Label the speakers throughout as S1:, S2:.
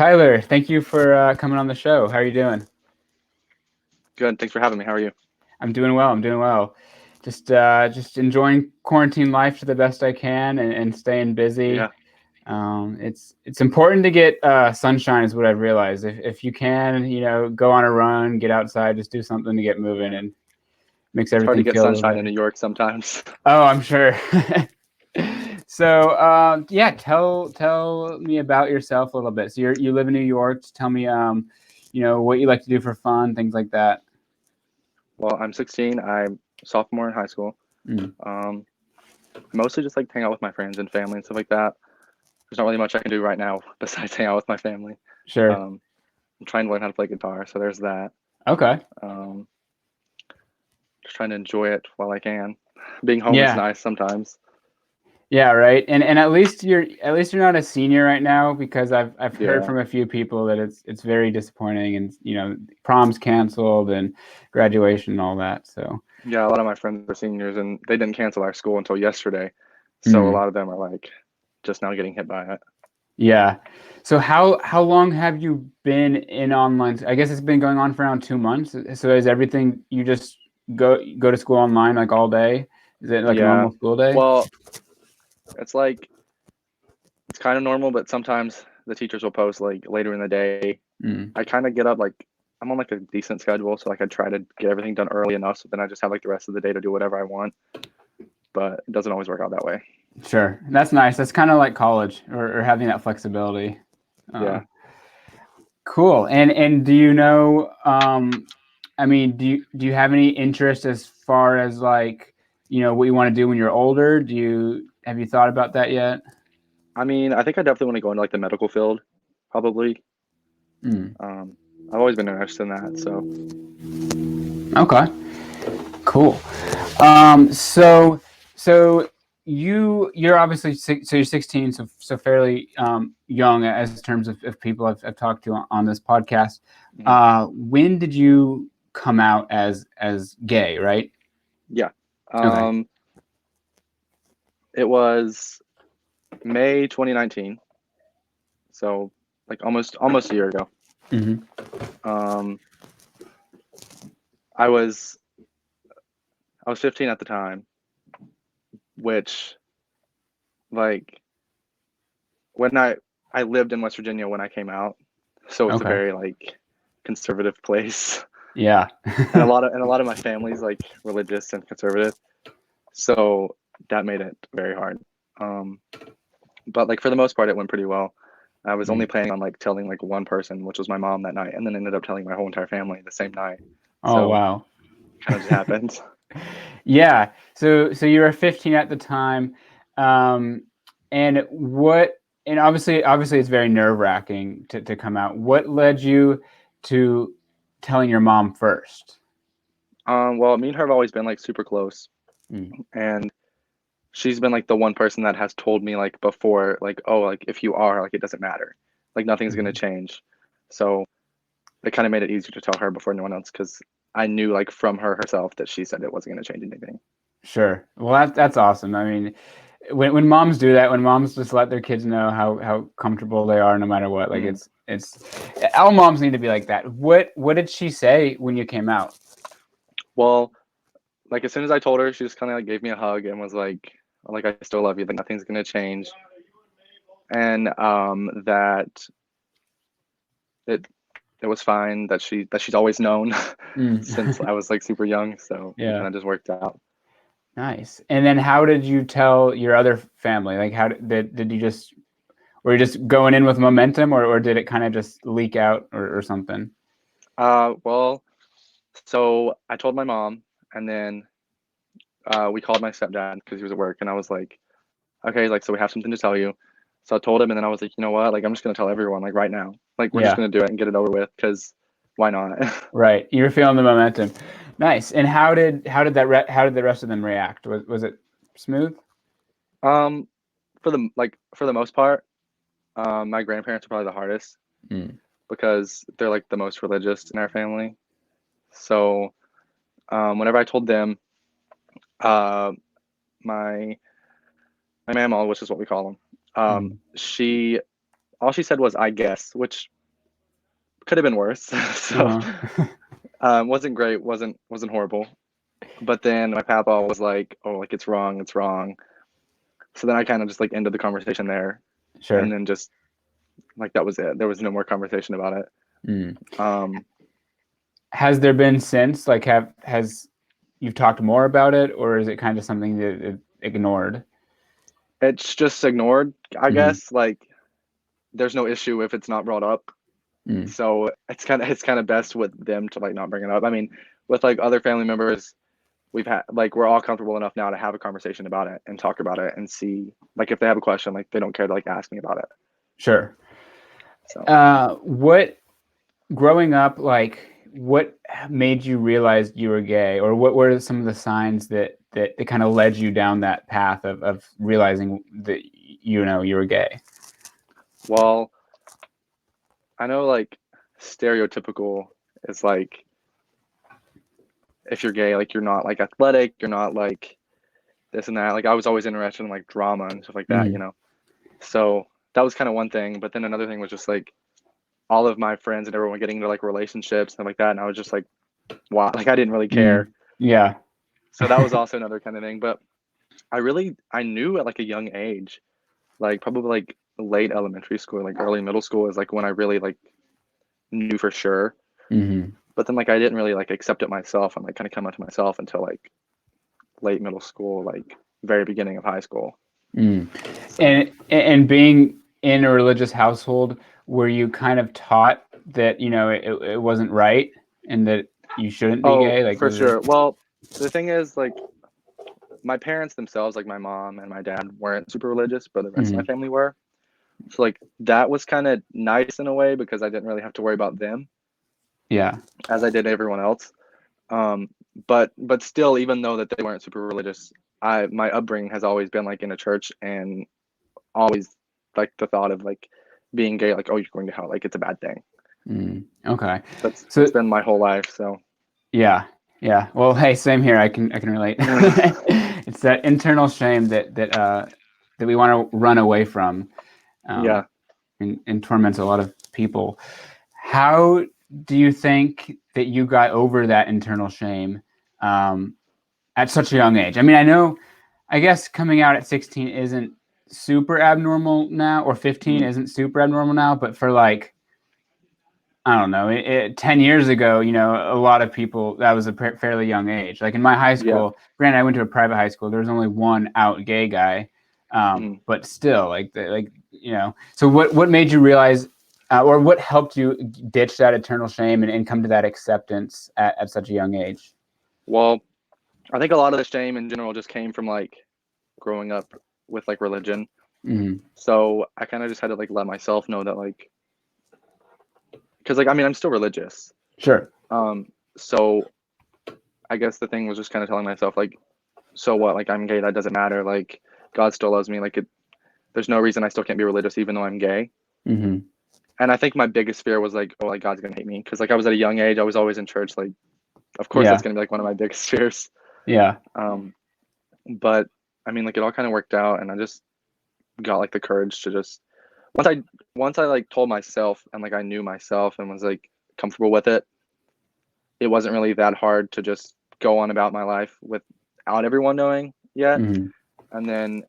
S1: Tyler, thank you for coming on the show. How are you doing?
S2: Good. Thanks for having me. How are you?
S1: I'm doing well. I'm doing well. Just enjoying quarantine life to the best I can and staying busy.
S2: Yeah,
S1: It's important to get sunshine, is what I've realized. If you can, go on a run, get outside, just do something to get moving, and makes
S2: it's hard to
S1: everything
S2: get
S1: feel a little
S2: sunshine in
S1: better.
S2: New York sometimes.
S1: Oh, I'm sure. So, yeah, tell me about yourself a little bit. So you live in New York. Tell me, what you like to do for fun, things like that.
S2: Well, I'm 16. I'm a sophomore in high school.
S1: Mm,
S2: Um, Mostly just like hang out with my friends and family and stuff like that. There's not really much I can do right now besides hang out with my family.
S1: sure.
S2: Um, I'm trying to learn how to play guitar, so there's that.
S1: Okay.
S2: Um, just trying to enjoy it while I can. Being home is
S1: Yeah.
S2: nice sometimes.
S1: Yeah, right. And at least you're not a senior right now, because I've heard
S2: Yeah,
S1: from a few people that it's very disappointing, and prom's canceled and graduation and all that. So,
S2: yeah. A lot of my friends are seniors, and they didn't cancel our school until yesterday. So a
S1: mm,
S2: lot of them are like just now getting hit by it.
S1: yeah. So how long have you been in online? I guess it's been going on for around 2 months. So is everything, you just go to school online like all day? Is it like a
S2: Yeah.
S1: normal school day?
S2: Well, it's like it's kind of normal, but sometimes the teachers will post like later in the day.
S1: Mm,
S2: I kind of get up like I'm on like a decent schedule, so like I try to get everything done early enough, so then I just have like the rest of the day to do whatever I want. But it doesn't always work out that way.
S1: sure. That's nice. That's kind of like college, or having that flexibility. Uh,
S2: Yeah.
S1: Cool. And do you know, I mean, do you have any interest as far as, like, what you want to do when you're older? Have you thought about that yet?
S2: I mean, I think I definitely want to go into like the medical field, probably.
S1: Mm.
S2: Um, I've always been interested in that. So
S1: Okay. Cool. So you're obviously so you're 16, so fairly young, as terms of people I've talked to on this podcast.
S2: mhm.
S1: When did you come out as gay? Right.
S2: Yeah.
S1: Okay.
S2: Um, it was May 2019, so like almost a year ago.
S1: Hmm.
S2: Um, I was I was 15 at the time, which like when I lived in West Virginia when I came out, so it's a
S1: Okay.
S2: very like conservative place,
S1: Yeah.
S2: and a lot of my family's like religious and conservative, so that made it very hard. Um, but like for the most part, it went pretty well. I was only
S1: Mm.
S2: planning on like telling like one person, which was my mom that night, and then ended up telling my whole entire family the same night.
S1: Oh,
S2: So
S1: wow.
S2: kind of just happened.
S1: Yeah. So you were 15 at the time, um, and what? And obviously, it's very nerve-wracking to come out. What led you to telling your mom first?
S2: Well, me and her have always been like super close,
S1: Mm.
S2: and she's been like the one person that has told me like before, like, oh, like if you are, like it doesn't matter, like nothing's gonna
S1: Mhm.
S2: change. So it kind of made it easier to tell her before anyone else because I knew like from her herself that she said it wasn't gonna change anything.
S1: Sure. Well, that's awesome. I mean, when moms do that, when moms just let their kids know how comfortable they are, no matter what, like
S2: Mm.
S1: it's all moms need to be like that. What did she say when you came out?
S2: Well, like as soon as I told her, she just kind of like gave me a hug and was like I still love you, like nothing's gonna change, and that it it was fine that she's always known since
S1: Mm.
S2: I was like super young, so it
S1: Yeah.
S2: kind of just worked out.
S1: Nice. And then how did you tell your other family? Like, how did you just were you just going in with momentum, or did it kind of just leak out, or something?
S2: Well, so I told my mom, and then we called my stepdad because he was at work, and I was like, okay, like so we have something to tell you. So I told him, and then I was like, you know what, like I'm just gonna tell everyone like right now, like we're just
S1: Yeah.
S2: gonna do it and get it over with because why not?
S1: Right. You were feeling the momentum. Nice. And how did the rest of them react? Was it smooth?
S2: um, for the most part, my grandparents are probably the hardest
S1: Mm.
S2: because they're like the most religious in our family. So whenever I told them, uh, my my mama, which is what we call them,
S1: Mm.
S2: she all she said was "I guess," which could have been worse. So
S1: Uh-huh.
S2: wasn't great, wasn't horrible. But then my papa was like, "Oh, like it's wrong, it's wrong." So then I kind of just like ended the conversation there, and
S1: Sure.
S2: then just like that was it. There was no more conversation about it.
S1: Mm.
S2: Um,
S1: Has there been since, like, has you've talked more about it, or is it kind of something that it ignored?
S2: it's just ignored, I
S1: Hmm.
S2: guess. Like there's no issue if it's not brought up.
S1: Mm.
S2: So it's kind of best with them to like not bring it up. I mean, with like other family members, we've had like we're all comfortable enough now to have a conversation about it and talk about it and see like if they have a question, like they don't care to like ask me about it.
S1: Sure.
S2: So
S1: What growing up, like, what made you realize you were gay, or what were some of the signs that kind of led you down that path of realizing that you were gay?
S2: well, I know like stereotypical is like if you're gay, like you're not like athletic, you're not like this and that. Like I was always interested in like drama and stuff like that, you
S1: Mm.
S2: know. So that was kind of one thing. But then another thing was just like all of my friends and everyone getting into like relationships and stuff like that. And I was just like, wow, like I didn't really care.
S1: Mm. Yeah.
S2: So that was also another kind of thing. But I knew at like a young age, like probably like late elementary school, like early middle school is like when I really like knew for sure.
S1: Hmm.
S2: But then like I didn't really like accept it myself and like kind of come out to myself until like late middle school, like very beginning of high school.
S1: Mm.
S2: So
S1: And being in a religious household, were you kind of taught that it wasn't right and that you shouldn't be
S2: oh,
S1: gay? Like,
S2: for
S1: was there?
S2: sure. Well, the thing is like my parents themselves, like my mom and my dad, weren't super religious, but the rest of my
S1: Hmm.
S2: family were. So like that was kind of nice in a way because I didn't really have to worry about them
S1: Yeah.
S2: as I did everyone else. Um, but still, even though that they weren't super religious, I my upbringing has always been like in a church and always like the thought of like being gay, like oh you're going to hell, like it's a bad thing.
S1: Mm. Okay.
S2: That's
S1: So
S2: been my whole life. So
S1: yeah, yeah. Well, hey, same here. I can relate. It's that internal shame that we want to run away from,
S2: yeah.
S1: um, and torments a lot of people. How do you think that you got over that internal shame, um, at such a young age? I mean, I guess coming out at 16 isn't super abnormal now, or 15
S2: Mhm.
S1: isn't super abnormal now, but for like, I don't know, 10 years ago, a lot of people, that was a fairly young age. Like in my high
S2: Yeah.
S1: school, granted, I went to a private high school, there was only one out gay guy.
S2: Mhm.
S1: But still, so what made you realize, or what helped you ditch that eternal shame and come to that acceptance at such a young age?
S2: Well, I think a lot of the shame in general just came from like growing up with like religion.
S1: Hmm.
S2: So I kind of just had to like let myself know that like because like I mean I'm still religious.
S1: Sure.
S2: Um, so I guess the thing was just kind of telling myself like so what, like I'm gay, that doesn't matter, like God still loves me, like it there's no reason I still can't be religious even though I'm gay.
S1: Hmm.
S2: And I think my biggest fear was like oh like God's gonna hate me because like I was at a young age, I was always in church, like of course that's
S1: Yeah.
S2: gonna be like one of my biggest fears.
S1: Yeah.
S2: Um, but I mean like it all kind of worked out and I just got like the courage to just once I once I like told myself and like I knew myself and was like comfortable with it, it wasn't really that hard to just go on about my life without everyone knowing yet.
S1: Hmm.
S2: And then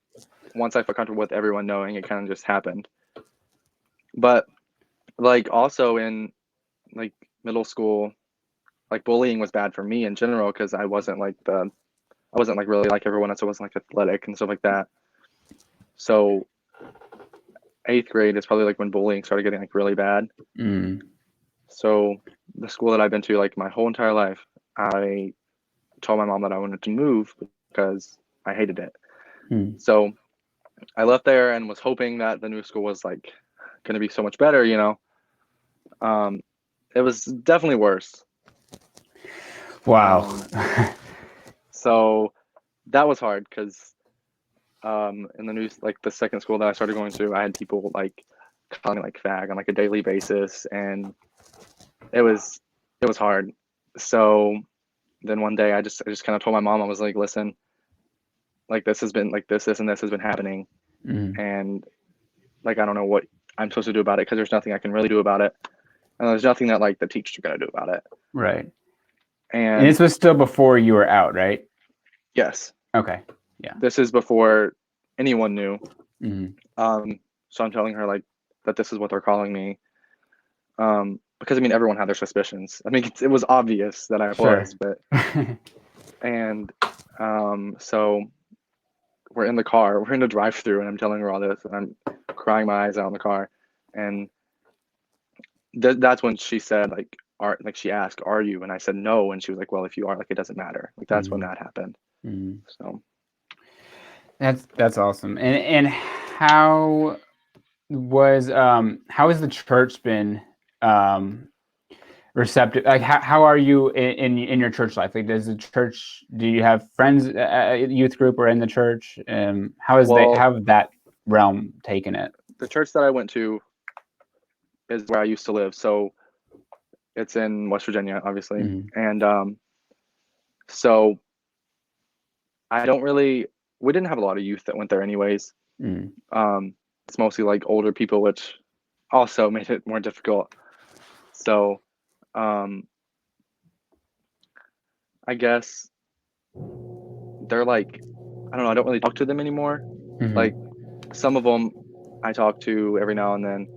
S2: once I felt comfortable with everyone knowing, it kind of just happened. But like also in like middle school, like bullying was bad for me in general because I wasn't like really like everyone else. I wasn't like athletic and stuff like that. So eighth grade is probably like when bullying started getting like really bad.
S1: Mm.
S2: So the school that I've been to like my whole entire life, I told my mom that I wanted to move because I hated it.
S1: Mm.
S2: So I left there and was hoping that the new school was like going to be so much better, you know. Um, it was definitely worse.
S1: Wow.
S2: Um, so that was hard because in the new like the second school that I started going to, I had people like calling me like fag on like a daily basis, and it was it was hard. So then one day I just kind of told my mom I was like, listen, like this has been like this and this has been happening,
S1: Mm.
S2: and like I don't know what I'm supposed to do about it because there's nothing I can really do about it, and there's nothing that like the teachers are gonna do about it.
S1: Right. And
S2: And
S1: this was still before you were out, right?
S2: yes,
S1: Okay. Yeah.
S2: this is before anyone knew.
S1: Hmm.
S2: So I'm telling her like that this is what they're calling me. Because I mean everyone had their suspicions. I mean it was obvious that I
S1: Sure.
S2: was, but and so we're in the car, we're in the drive-through, and I'm telling her all this, and I'm crying my eyes out in the car, and that's when she said like, "Are like?" She asked, "Are you?" And I said no, and she was like, "Well, if you are, like, it doesn't matter." Like that's when
S1: Hmm.
S2: that happened.
S1: Hmm.
S2: So
S1: That's awesome. And how has the church been um receptive? Like how are you in your church life? Like do you have friends at youth group or in the church?
S2: well,
S1: How have that realm taken it?
S2: the church that I went to is where I used to live, so it's in West Virginia, obviously,
S1: Hmm.
S2: and so I don't really. We didn't have a lot of youth that went there, anyways.
S1: Hmm.
S2: Um, it's mostly like older people, which also made it more difficult. So, um, I guess they're like, I don't know. I don't really talk to them anymore. Like
S1: Hmm.
S2: some of them, I talk to every now and then.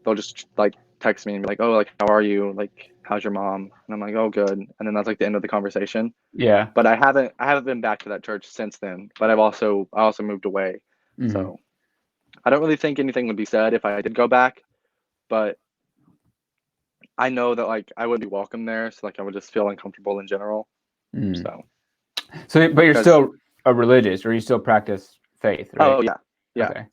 S2: They'll just like text me and be like, "Oh, like how are you? Like how's your mom?" And I'm like, "Oh, good." And then that's like the end of the conversation.
S1: Yeah.
S2: But I haven't been back to that church since then. But I also moved away,
S1: Hmm.
S2: so I don't really think anything would be said if I did go back. But I know that like I would be welcome there, so like I would just feel uncomfortable in general.
S1: Hmm.
S2: So
S1: So, but you're
S2: because
S1: still a religious, or you still practice faith,
S2: oh
S1: right?
S2: yeah, yeah,
S1: Okay.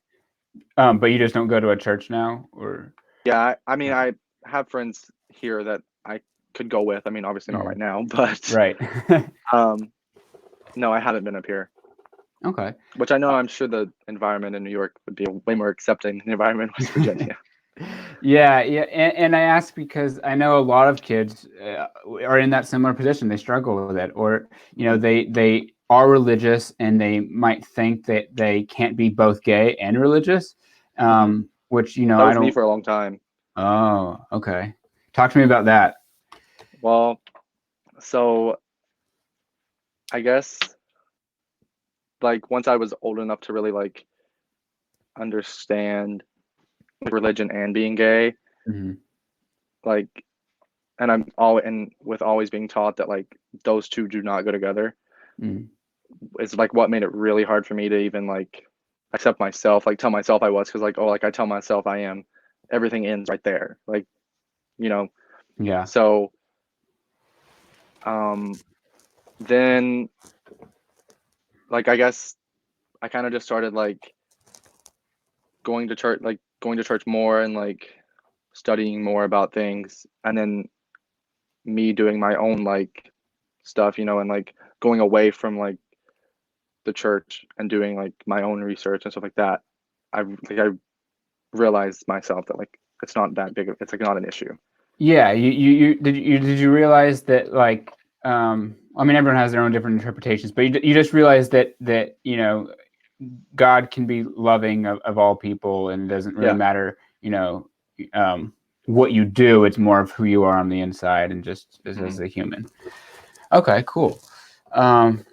S1: But you just don't go to a church now, or
S2: yeah. I mean I have friends here that I could go with. I mean obviously not
S1: Mhm.
S2: right now, but
S1: Right?
S2: um no, I haven't been up here.
S1: Okay.
S2: Which I know I'm sure the environment in New York would be way more accepting than the environment in West Virginia.
S1: Yeah, yeah, and I ask because I know a lot of kids are in that similar position. They struggle with it, or they are religious and they might think that they can't be both gay and religious,
S2: Mhm.
S1: which
S2: That
S1: I
S2: was me
S1: don't.
S2: for a long time.
S1: Oh, okay. Talk to me about that.
S2: Well, so I guess like once I was old enough to really like understand religion and being gay,
S1: Hmm.
S2: like and I'm all and with always being taught that like those two do not go together,
S1: Hmm.
S2: is like what made it really hard for me to even like accept myself, like tell myself I was, because like oh like I tell myself I am, everything ends right there. Like, you know,
S1: Yeah.
S2: so um then like I guess I kind of just started like going to church more and like studying more about things, and then me doing my own like stuff, and like going away from like the church and doing like my own research and stuff like that. I realized myself that like it's not that big it's like not an issue.
S1: Yeah, did you realize that like I mean everyone has their own different interpretations, but you just realized that God can be loving of all people and it doesn't really
S2: Yeah.
S1: matter, um what you do, it's more of who you are on the inside and just
S2: Hmm.
S1: as a human. Okay, cool. Um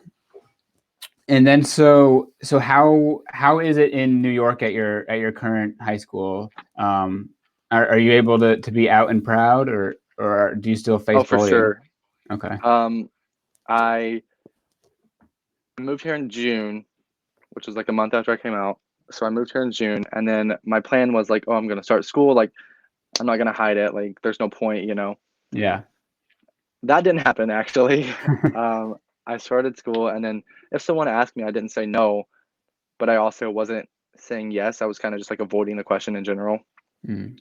S1: and then so how is it in New York at your current high school? Are you able to be out and proud or do you still face
S2: Oh, for
S1: bullying?
S2: sure.
S1: Okay.
S2: um I moved here in June, which was like a month after I came out. So I moved here in June, and then my plan was like, oh, I'm gonna start school, like I'm not gonna hide it, like there's no point.
S1: Yeah.
S2: That didn't happen actually. I started school, and then if someone asked me, I didn't say no, but I also wasn't saying yes. I was kind of just like avoiding the question in general.
S1: Mm.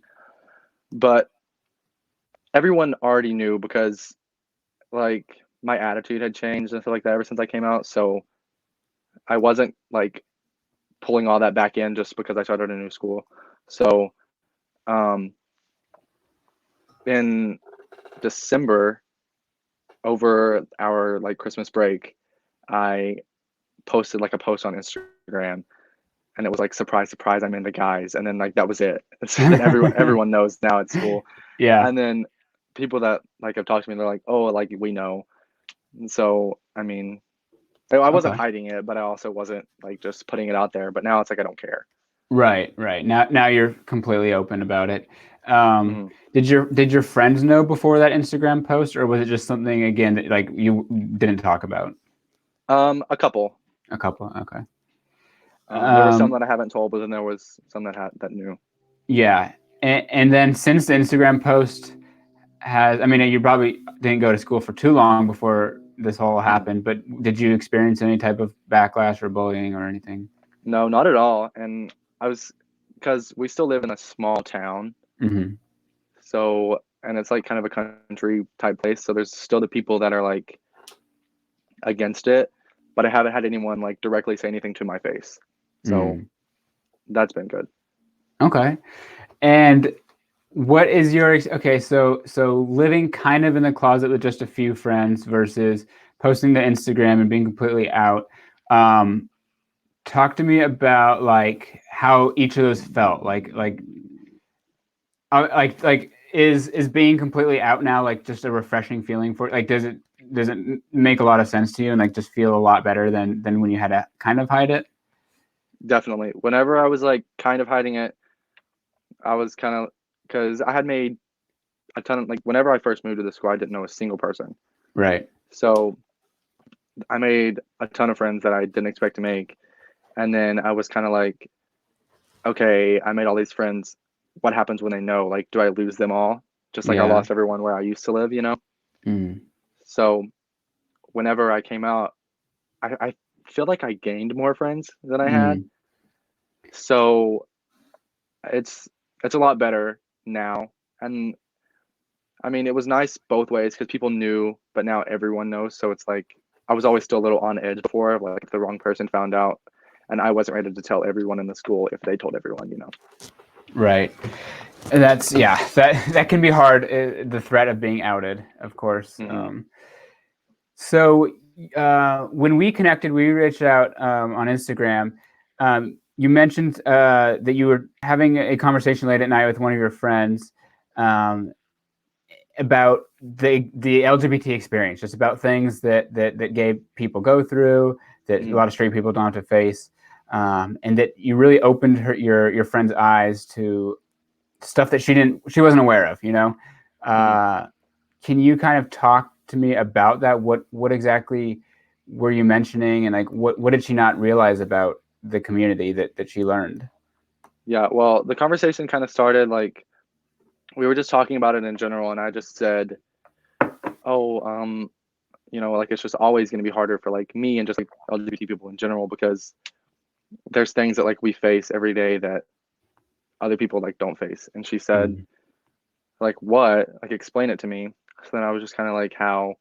S2: But everyone already knew because like my attitude had changed and stuff like that ever since I came out. So I wasn't like pulling all that back in just because I started a new school. So um, in December, over our like Christmas break, I posted like a post on Instagram, and it was like surprise, surprise, I'm into guys, and then like that was it. So then everyone knows now at school,
S1: Yeah.
S2: and then people that like have talked to me, they're like, oh, like we know. And so I mean, I wasn't
S1: Okay.
S2: hiding it, but I also wasn't like just putting it out there. But now it's like I don't care.
S1: Right, right. Now you're completely open about it. Um,
S2: Mhm.
S1: did your friends know before that Instagram post, or was it just something again that like you didn't talk about?
S2: A couple.
S1: A couple. Okay.
S2: There were some
S1: Um,
S2: that I haven't told, but then there was some that knew.
S1: yeah. And then since the Instagram post has, I mean, you probably didn't go to school for too long before this all
S2: Mhm.
S1: happened, but did you experience any type of backlash or bullying or anything?
S2: No, not at all. And I was because we still live in a small town,
S1: Hmm.
S2: so and it's like kind of a country type place. So there's still the people that are like against it, but I haven't had anyone like directly say anything to my face. So
S1: Mm.
S2: that's been good.
S1: Okay. And what is your okay? So living kind of in the closet with just a few friends versus posting to Instagram and being completely out. Um, Talk to me about like how each of those felt. Like is being completely out now like just a refreshing feeling for like does it make a lot of sense to you and like just feel a lot better than when you had to kind of hide it?
S2: Definitely. Whenever I was like kind of hiding it, I was kind of because I had made a ton of like whenever I first moved to the school, I didn't know a single person.
S1: Right.
S2: So I made a ton of friends that I didn't expect to make. And then I was kind of like, okay, I made all these friends. What happens when they know? Like, do I lose them all? Just like I
S1: Yeah.
S2: lost everyone where I used to live, you know?
S1: Mm.
S2: So whenever I came out, I feel like I gained more friends than I had.
S1: Mm.
S2: So it's it's a lot better now. And I mean, it was nice both ways because people knew, but now everyone knows. So it's like I was always still a little on edge before, like if the wrong person found out, and I wasn't ready to tell everyone in the school if they told everyone, you know.
S1: Right. And that's yeah. That can be hard. The threat of being outed, of course.
S2: Hmm.
S1: So when we connected, we reached out on Instagram. You mentioned that you were having a conversation late at night with one of your friends um, about the LGBT experience, just about things that gay people go through, that a
S2: Hmm.
S1: lot of straight people don't have to face, and that you really opened your friend's eyes to stuff that she wasn't aware of.
S2: Hmm.
S1: Uh, can you kind of talk to me about that? What exactly were you mentioning, and like what did she not realize about the community that she learned?
S2: Yeah, well, the conversation kind of started like we were just talking about it in general, and I just said, "Oh, like it's just always going to be harder for like me and just like LGBT people in general because there's things that like we face every day that other people like don't face." And she said,
S1: Mm.
S2: "Like what? Like explain it to me." So then I was just kind of like how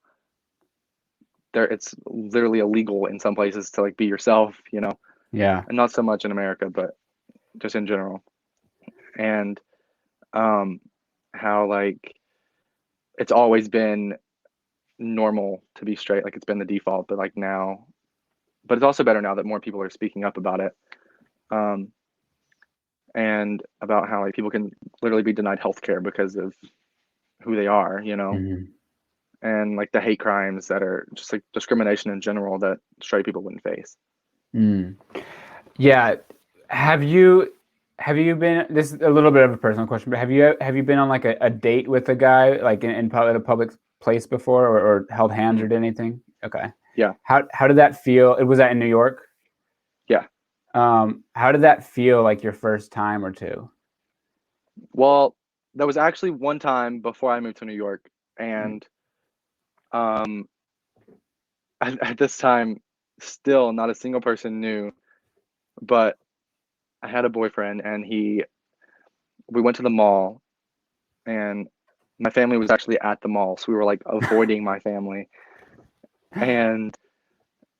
S2: there it's literally illegal in some places to like be yourself,
S1: Yeah.
S2: and not so much in America, but just in general. And um how like it's always been normal to be straight, like it's been the default, but like now, but it's also better now that more people are speaking up about it. Um and about how like people can literally be denied healthcare because of who they are,
S1: Hmm.
S2: and like the hate crimes that are just like discrimination in general that straight people wouldn't face.
S1: Mm. Yeah. Have you have you been? This is a little bit of a personal question, but have you been on like a date with a guy like in a public place before, or held hands or
S2: Mhm.
S1: did anything? Okay.
S2: Yeah.
S1: How did that feel? It was that in New York.
S2: Yeah.
S1: How did that feel like your first time or two?
S2: Well, there was actually one time before I moved to New York, and um, at this time, still not a single person knew, but I had a boyfriend, and we went to the mall, and my family was actually at the mall, so we were like avoiding my family, and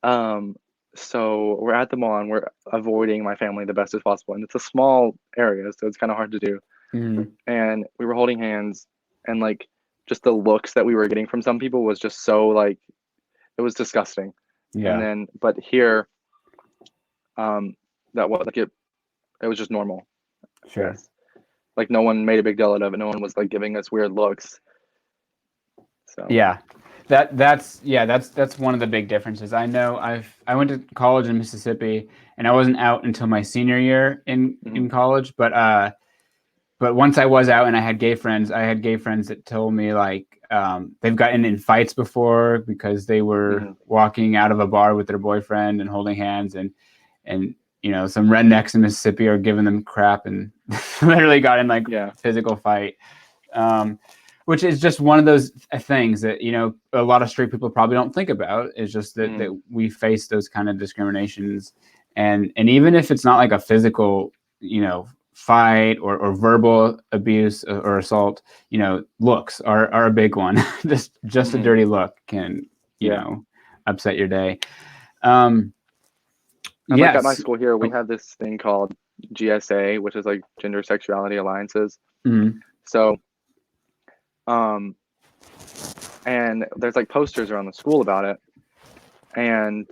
S2: um, so we're at the mall and we're avoiding my family the best as possible, and it's a small area, so it's kind of hard to do,
S1: Mm.
S2: and we were holding hands, and like just the looks that we were getting from some people was just so like it was disgusting. And
S1: Yeah.
S2: then, but here, um, that what like it was just normal.
S1: Sure.
S2: Yes. Like no one made a big deal out of it. No one was like giving us weird looks. So
S1: Yeah. That's one of the big differences. I know I went to college in Mississippi and I wasn't out until my senior year in college, but once I was out and I had gay friends, that told me like they've gotten in fights before because they were walking out of a bar with their boyfriend and holding hands, and some rednecks in Mississippi are giving them crap and literally got in like physical fight, which is just one of those things that a lot of straight people probably don't think about. Is just that we face those kind of discriminations, and even if it's not like a physical fight or verbal abuse or assault, looks are a big one. just a dirty look can upset your day.
S2: And like at my school here, we have this thing called GSA, which is like Gender Sexuality Alliances. So and there's like posters around the school about it, and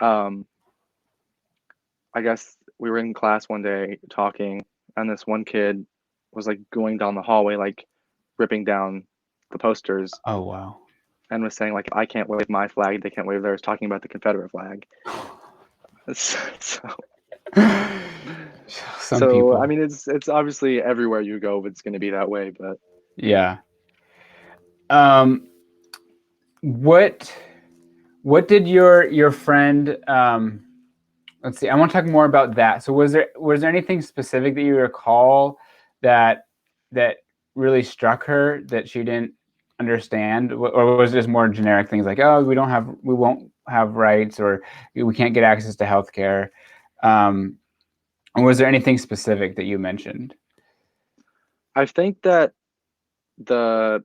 S2: I guess we were in class one day talking, and this one kid was like going down the hallway, like ripping down the posters.
S1: Oh wow.
S2: And was saying like, I can't wave my flag, they can't wave theirs, talking about the Confederate flag. So people. I mean, it's obviously everywhere you go, it's going to be that way. But
S1: yeah. What did your friend? Let's see. I want to talk more about that. So was there anything specific that you recall that really struck her that she didn't understand, or was it just more generic things like, oh, we won't have rights, or we can't get access to healthcare? And was there anything specific that you mentioned?
S2: I think that the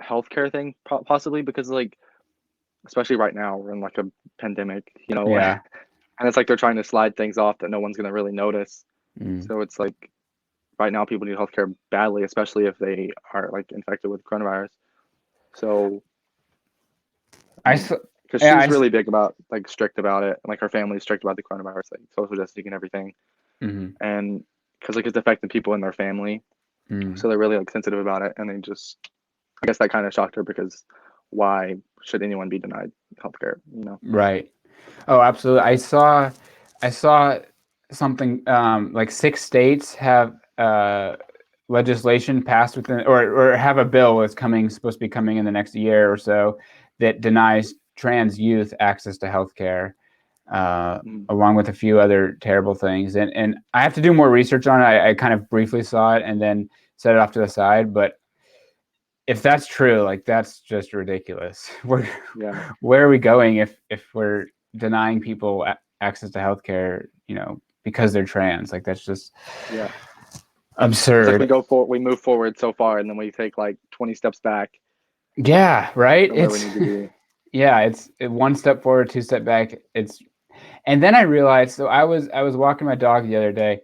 S2: healthcare thing possibly, because like, especially right now we're in like a pandemic,
S1: Yeah.
S2: And it's like they're trying to slide things off that no one's going to really notice. So it's like right now people need healthcare badly, especially if they are like infected with coronavirus. So because she's really big about like strict about it, and like her family's strict about the coronavirus, like social distancing and everything. And because like it's affecting people in their family, so they're really like sensitive about it, and I guess that kind of shocked her, because why should anyone be denied healthcare?
S1: Right. Oh, absolutely. I saw something like 6 states have legislation passed within, or have a bill that's supposed to be coming in the next year or so, that denies trans youth access to healthcare, along with a few other terrible things. And I have to do more research on it. I kind of briefly saw it and then set it off to the side. But if that's true, like that's just ridiculous. Where are we going if we're denying people access to healthcare, because they're trans? Like that's just absurd.
S2: It's like we move forward so far, and then we take like 20 steps back.
S1: Yeah, right.
S2: Where we need to be.
S1: Yeah, it's 1 step forward, 2 step back. And then I realized. So I was walking my dog the other day,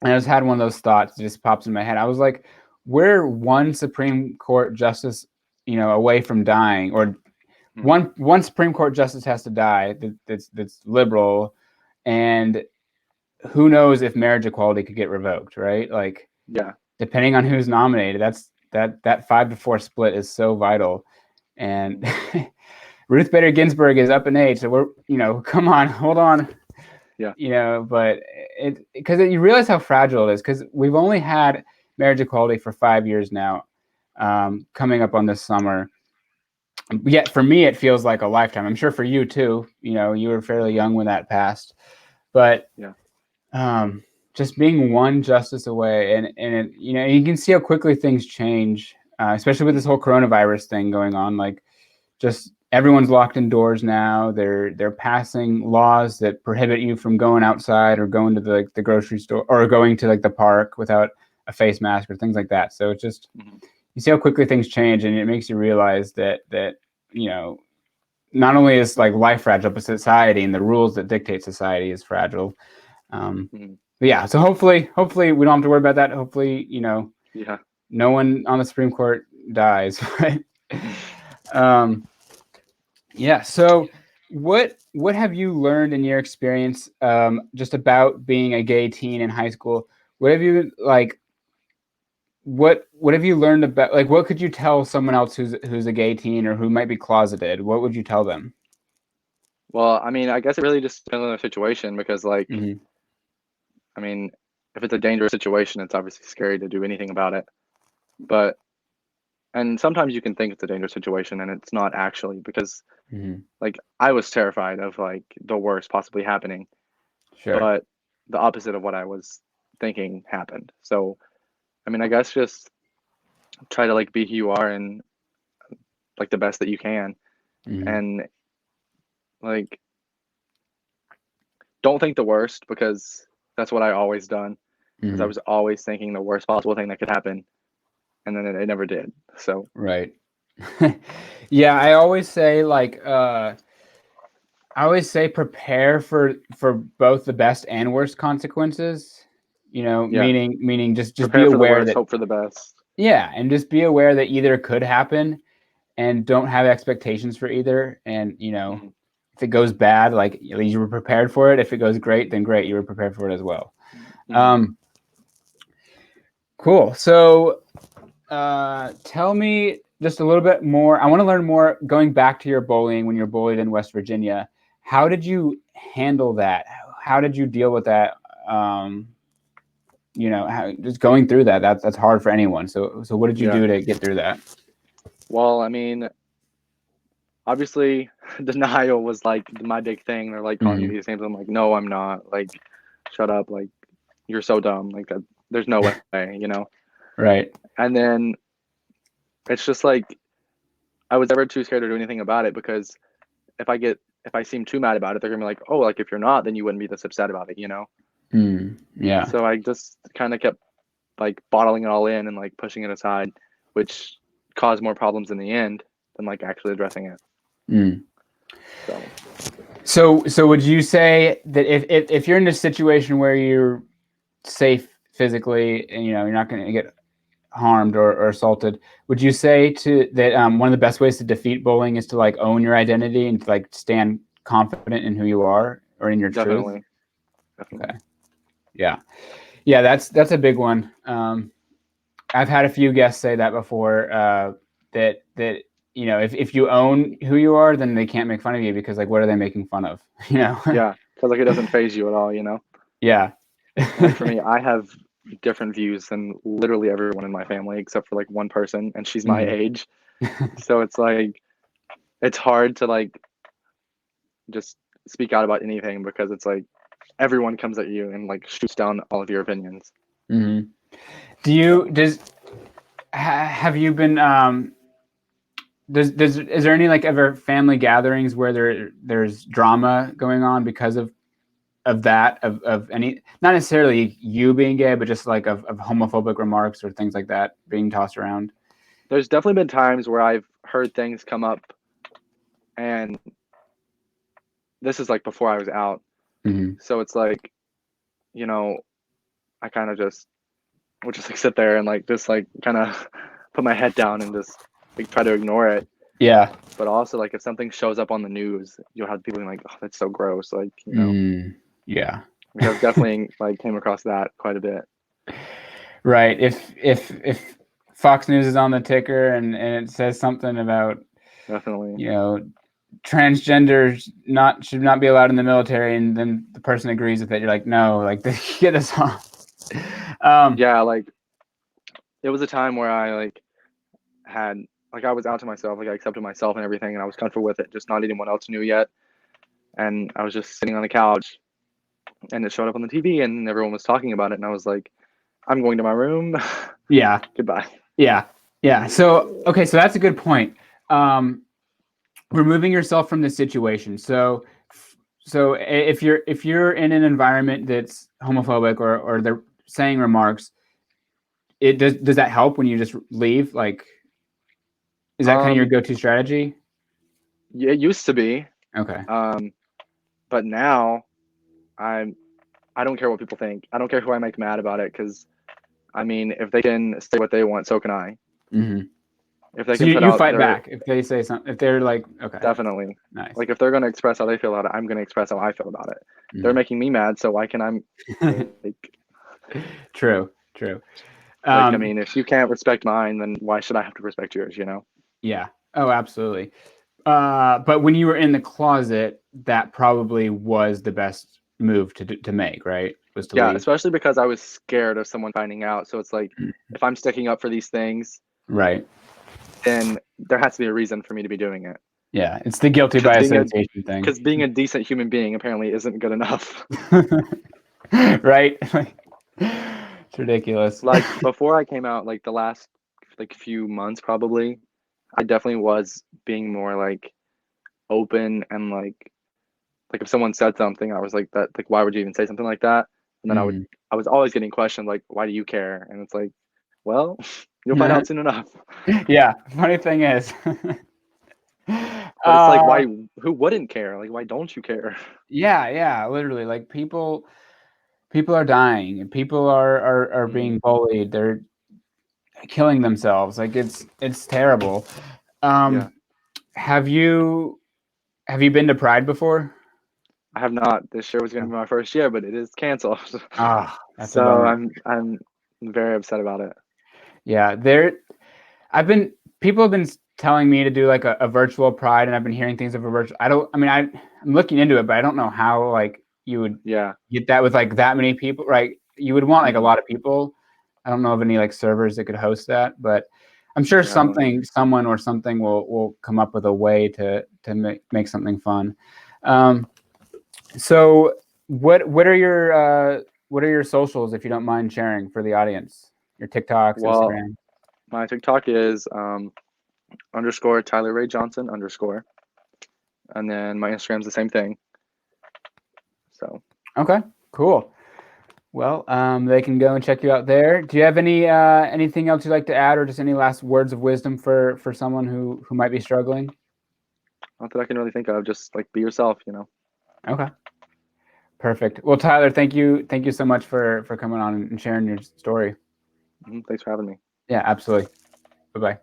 S1: and I just had one of those thoughts that just pops in my head. I was like, we're one Supreme Court justice, away from dying, or one Supreme Court justice has to die that's liberal, and who knows if marriage equality could get revoked, right? Like, depending on who's nominated, that 5-4 split is so vital. And Ruth Bader Ginsburg is up in age, so we're, come on, hold on. But because you realize how fragile it is, because we've only had marriage equality for 5 years now, coming up on this summer. Yet for me, it feels like a lifetime. I'm sure for you too. You were fairly young when that passed, but just being one justice away, and you can see how quickly things change, especially with this whole coronavirus thing going on. Like, just everyone's locked indoors now. They're passing laws that prohibit you from going outside or going to the grocery store or going to like the park without a face mask or things like that. So it's just you see how quickly things change, and it makes you realize that not only is like life fragile, but society and the rules that dictate society is fragile. But yeah, so hopefully we don't have to worry about that. Hopefully, no one on the Supreme Court dies. Right? Yeah. So what what have you learned in your experience just about being a gay teen in high school? What have you like? What have you learned about like what could you tell someone else who's a gay teen or who might be closeted? What would you tell them?
S2: Well, I mean, I guess it really just depends on the situation because, like,
S1: Hmm.
S2: I mean, if it's a dangerous situation, it's obviously scary to do anything about it. But, and sometimes you can think it's a dangerous situation and it's not actually because,
S1: Hmm.
S2: like, I was terrified of like the worst possibly happening,
S1: Sure.
S2: but the opposite of what I was thinking happened. So, I mean, I guess just try to like be who you are and like the best that you can.
S1: Hmm.
S2: And like, don't think the worst because that's what I always done. Because I
S1: Hmm.
S2: was always thinking the worst possible thing that could happen, and then it never did. So
S1: Right. Yeah, I always say like I always say prepare for both the best and worst consequences. You know,
S2: yeah,
S1: meaning just be
S2: prepare for the
S1: aware
S2: worst,
S1: that
S2: hope for the best.
S1: yeah, and just be aware that either could happen and don't have expectations for either. And you know,
S2: Mhm.
S1: if it goes bad, like at least you were prepared for it. If it goes great, then great, you were prepared for it as well.
S2: Mhm.
S1: Um, cool. So tell me just a little bit more. I want to learn more going back to your bullying when you're bullied in West Virginia. How did you handle that? How did you deal with that? Um, you know, just going through that, that's hard for anyone. So what did you
S2: Yeah.
S1: do to get through that?
S2: Well, I mean, obviously, denial was like my big thing. They're like calling me
S1: Hmm.
S2: these names. I'm like, no, I'm not. Like, shut up. Like, you're so dumb. Like, that, there's no way, you know?
S1: Right.
S2: And then it's just like, I was never too scared to do anything about it because if I seem too mad about it, they're gonna be like, oh, like if you're not, then you wouldn't be this upset about it, you know?
S1: Mm, yeah.
S2: So I just kind of kept like bottling it all in and like pushing it aside, which caused more problems in the end than like actually addressing it.
S1: Mm.
S2: So
S1: So would you say that if you're in a situation where you're safe physically and you know you're not going to get harmed or assaulted, would you say to that one of the best ways to defeat bullying is to like own your identity and to like stand confident in who you are or in your truth?
S2: definitely, definitely.
S1: Okay. Yeah. Yeah, that's a big one. I've had a few guests say that before. That you know, if you own who you are, then they can't make fun of you because like, what are they making fun of? You know?
S2: Yeah, because like it doesn't phase you at all, you know?
S1: Yeah.
S2: Like for me, I have different views than literally everyone in my family except for like one person, and she's my
S1: Mhm.
S2: age. So it's like it's hard to like just speak out about anything because it's like everyone comes at you and like shoots down all of your opinions.
S1: Mhm.
S2: So
S1: Have you been is there any like ever family gatherings where there's drama going on because of that of any not necessarily you being gay but just like of homophobic remarks or things like that being tossed around?
S2: there's definitely been times where I've heard things come up, and this is like before I was out.
S1: Hmm.
S2: So it's like, you know, I kind of just would just like sit there and like just like kind of put my head down and just like try to ignore it.
S1: Yeah.
S2: But also like if something shows up on the news, you'll have people being like, "Oh, that's so gross." Like, you know,
S1: Mm, yeah.
S2: like I've definitely like came across that quite a bit.
S1: Right. If Fox News is on the ticker and it says something about,
S2: Definitely.
S1: you know, transgenders not should not be allowed in the military, and then the person agrees with it, you're like, no, like get this off.
S2: Yeah, like it was a time where I like had like I was out to myself, like I accepted myself and everything, and I was comfortable with it, just not anyone else knew yet. And I was just sitting on the couch, and it showed up on the TV, and everyone was talking about it, and I was like, I'm going to my room.
S1: Yeah.
S2: Goodbye.
S1: Yeah. Yeah. So okay, so that's a good point. Um, removing yourself from the situation. So if you're in an environment that's homophobic or they're saying remarks, it does that help when you just leave? Like, is that kind of your
S2: Um,
S1: go-to strategy?
S2: yeah, it used to be,
S1: Okay.
S2: um, but now I'm I don't care what people think. I don't care who I make mad about it because I mean, if they can say what they want, so can I.
S1: Hmm.
S2: If they
S1: So
S2: can put
S1: you
S2: out
S1: fight
S2: their
S1: back if they say something. If they're like, okay,
S2: definitely
S1: nice.
S2: like if they're gonna express how they feel about it, I'm gonna express how I feel about it. They're
S1: Mhm.
S2: making me mad, so why can I like
S1: True, true.
S2: I mean, if you can't respect mine, then why should I have to respect yours? You know?
S1: Yeah. Oh, absolutely. But when you were in the closet, that probably was the best move to make, right? Was to
S2: Yeah,
S1: leave.
S2: especially because I was scared of someone finding out. So it's like
S1: Mm.
S2: if I'm sticking up for these things,
S1: Right.
S2: then there has to be a reason for me to be doing it.
S1: Yeah. It's the guilty by
S2: Because being a
S1: association thing.
S2: because being a decent human being apparently isn't good enough.
S1: Right? It's ridiculous.
S2: Like before I came out, like the last like few months probably, I definitely was being more like open and like if someone said something, I was like that like why would you even say something like that? And then
S1: Mhm.
S2: I was always getting questioned like why do you care? And it's like, well, you'll find out soon enough.
S1: Yeah. Funny thing is,
S2: But it's like
S1: uh,
S2: why who wouldn't care? Like why don't you care?
S1: yeah, yeah, literally, like people are dying, and people are
S2: Mhm.
S1: being bullied. They're killing themselves. Like it's terrible.
S2: Yeah.
S1: Um, have you have you been to Pride before?
S2: I have not. This year was gonna be my first year, but it is canceled.
S1: Ah, that's a
S2: So
S1: bummer.
S2: I'm very upset about it.
S1: Yeah, there. I've been people have been telling me to do like a virtual Pride, and I've been hearing things of a virtual. I don't. I mean, I'm looking into it, but I don't know how like you would
S2: Yeah.
S1: get that with like that many people. Right? You would want like a
S2: Mhm.
S1: lot of people. I don't know of any like servers that could host that, but I'm sure
S2: Yeah, I don't either.
S1: someone or something will come up with a way to make something fun. Um, so what are your socials if you don't mind sharing for the audience? Your TikToks,
S2: Well,
S1: Instagram.
S2: my TikTok is underscore Tyler Ray Johnson underscore, and then my Instagram's the same thing. So
S1: Okay, cool. Well, they can go and check you out there. Do you have anything else you'd like to add, or just any last words of wisdom for someone who might be struggling?
S2: not that I can really think of, just like be yourself, you know.
S1: Okay, perfect. Well, Tyler, thank you so much for coming on and sharing your story.
S2: Thanks for having me.
S1: Yeah, absolutely. Bye bye.